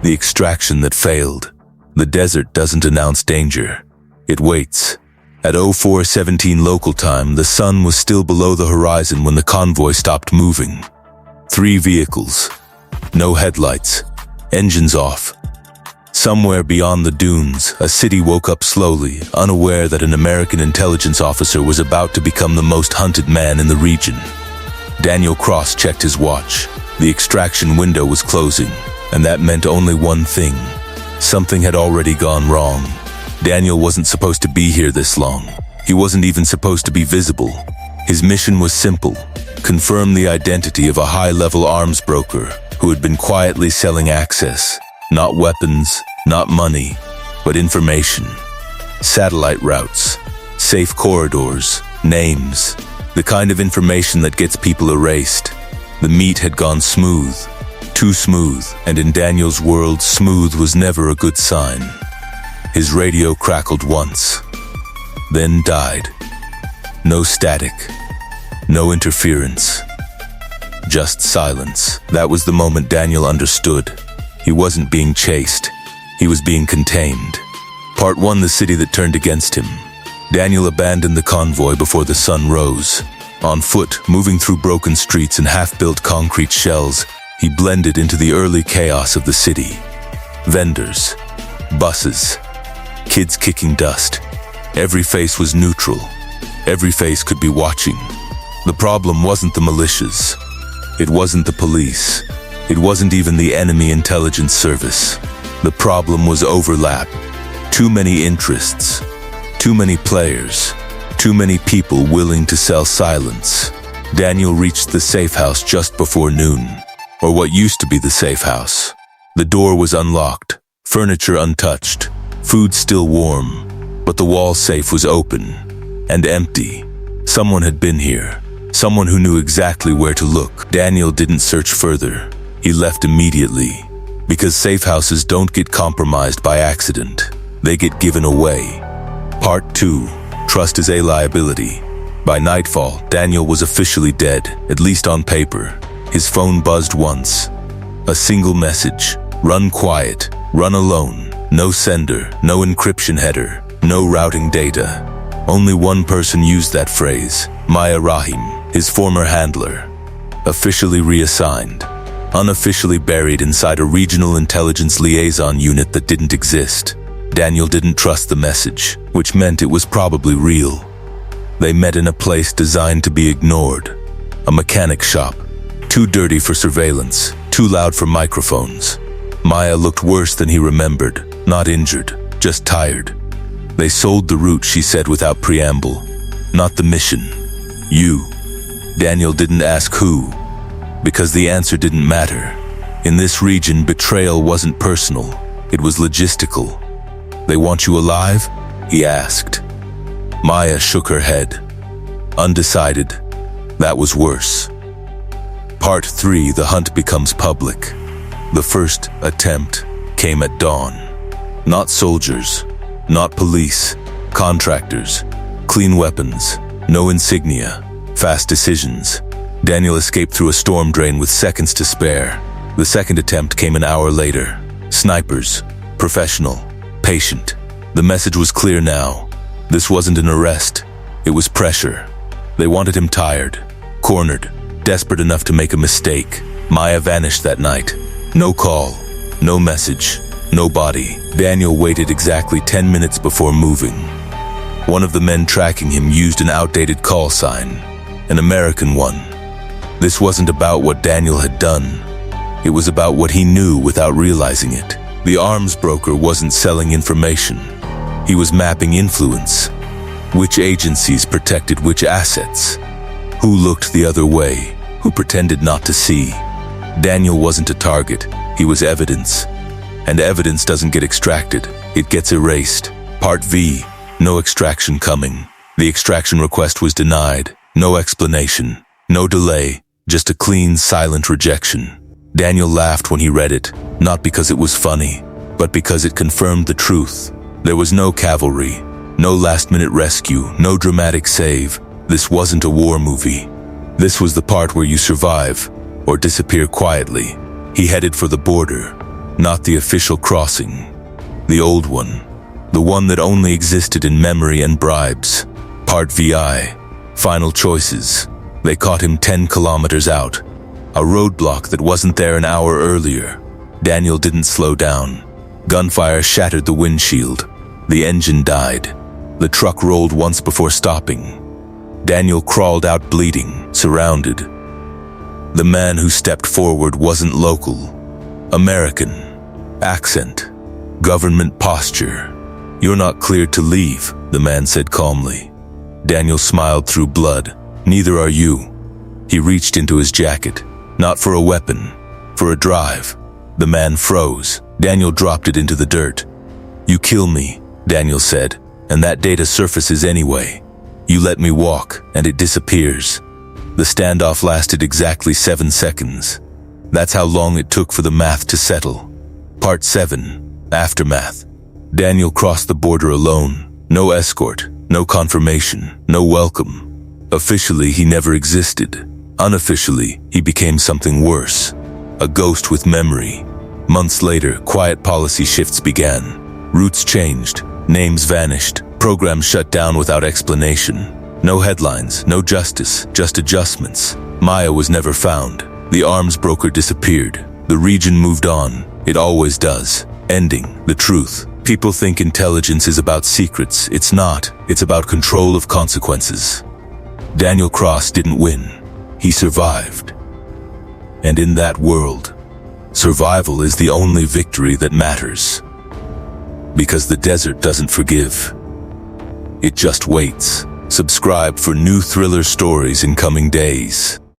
The extraction that failed. The desert doesn't announce danger. It waits. At 04:17 local time, the sun was still below the horizon when the convoy stopped moving. 3 vehicles. No headlights. Engines off. Somewhere beyond the dunes, a city woke up slowly, unaware that an American intelligence officer was about to become the most hunted man in the region. Daniel cross-checked his watch. The extraction window was closing, and that meant only one thing. Something had already gone wrong. Daniel wasn't supposed to be here this long. He wasn't even supposed to be visible. His mission was simple: confirm the identity of a high-level arms broker who had been quietly selling access. Not weapons, not money, but information. Satellite routes, safe corridors, names. The kind of information that gets people erased. The meat had gone smooth. Too smooth, and in Daniel's world, smooth was never a good sign. His radio crackled once, then died. No static, no interference, just silence. That was the moment Daniel understood. He wasn't being chased, he was being contained. Part 1: the city that turned against him. Daniel abandoned the convoy before the sun rose. On foot, moving through broken streets and half-built concrete shells, he blended into the early chaos of the city. Vendors, buses, kids kicking dust. Every face was neutral. Every face could be watching. The problem wasn't the militias. It wasn't the police. It wasn't even the enemy intelligence service. The problem was overlap. Too many interests. Too many players. Too many people willing to sell silence. Daniel reached the safe house just before noon, or what used to be the safe house. The door was unlocked, furniture untouched, food still warm, but the wall safe was open and empty. Someone had been here, someone who knew exactly where to look. Daniel didn't search further. He left immediately, because safe houses don't get compromised by accident. They get given away. Part 2. Trust is a liability. By nightfall, Daniel was officially dead, at least on paper. His phone buzzed once. A single message. Run quiet. Run alone. No sender. No encryption header. No routing data. Only one person used that phrase. Maya Rahim, his former handler. Officially reassigned. Unofficially buried inside a regional intelligence liaison unit that didn't exist. Daniel didn't trust the message, which meant it was probably real. They met in a place designed to be ignored. A mechanic shop. Too dirty for surveillance, too loud for microphones. Maya looked worse than he remembered, not injured, just tired. They sold the route, she said without preamble, not the mission. You. Daniel didn't ask who, because the answer didn't matter. In this region, betrayal wasn't personal, it was logistical. They want you alive? He asked. Maya shook her head. Undecided. That was worse. Part 3, the hunt becomes public. The first attempt came at dawn. Not soldiers, not police, contractors, clean weapons, no insignia, fast decisions. Daniel escaped through a storm drain with seconds to spare. The second attempt came an hour later. Snipers, professional, patient. The message was clear now. This wasn't an arrest. It was pressure. They wanted him tired, cornered, desperate enough to make a mistake. Maya vanished that night. No call, no message, no body. Daniel waited exactly 10 minutes before moving. One of the men tracking him used an outdated call sign, an American one. This wasn't about what Daniel had done. It was about what he knew without realizing it. The arms broker wasn't selling information. He was mapping influence. Which agencies protected which assets? Who looked the other way? Who pretended not to see? Daniel wasn't a target. He was evidence. And evidence doesn't get extracted. It gets erased. Part V. No extraction coming. The extraction request was denied. No explanation. No delay. Just a clean, silent rejection. Daniel laughed when he read it, not because it was funny, but because it confirmed the truth. There was no cavalry, no last-minute rescue, no dramatic save. This wasn't a war movie. This was the part where you survive, or disappear quietly. He headed for the border, Not the official crossing. The old one. The one that only existed in memory and bribes. Part VI. Final choices. They caught him 10 kilometers out. A roadblock that wasn't there an hour earlier. Daniel didn't slow down. Gunfire shattered the windshield. The engine died. The truck rolled once before stopping. Daniel crawled out bleeding, surrounded. The man who stepped forward wasn't local. American. Accent. Government posture. "You're not cleared to leave," the man said calmly. Daniel smiled through blood. "Neither are you." He reached into his jacket. Not for a weapon, for a drive. The man froze. Daniel dropped it into the dirt. "You kill me," Daniel said, "and that data surfaces anyway. You let me walk, and it disappears." The standoff lasted exactly 7 seconds. That's how long it took for the math to settle. Part 7. Aftermath. Daniel crossed the border alone. No escort, no confirmation, no welcome. Officially, he never existed. Unofficially, he became something worse. A ghost with memory. Months later, quiet policy shifts began. Routes changed. Names vanished. Programs shut down without explanation. No headlines, no justice, just adjustments. Maya was never found. The arms broker disappeared. The region moved on. It always does. Ending. The truth. People think intelligence is about secrets. It's not. It's about control of consequences. Daniel Cross didn't win. He survived. And in that world, survival is the only victory that matters. Because the desert doesn't forgive. It just waits. Subscribe for new thriller stories in coming days.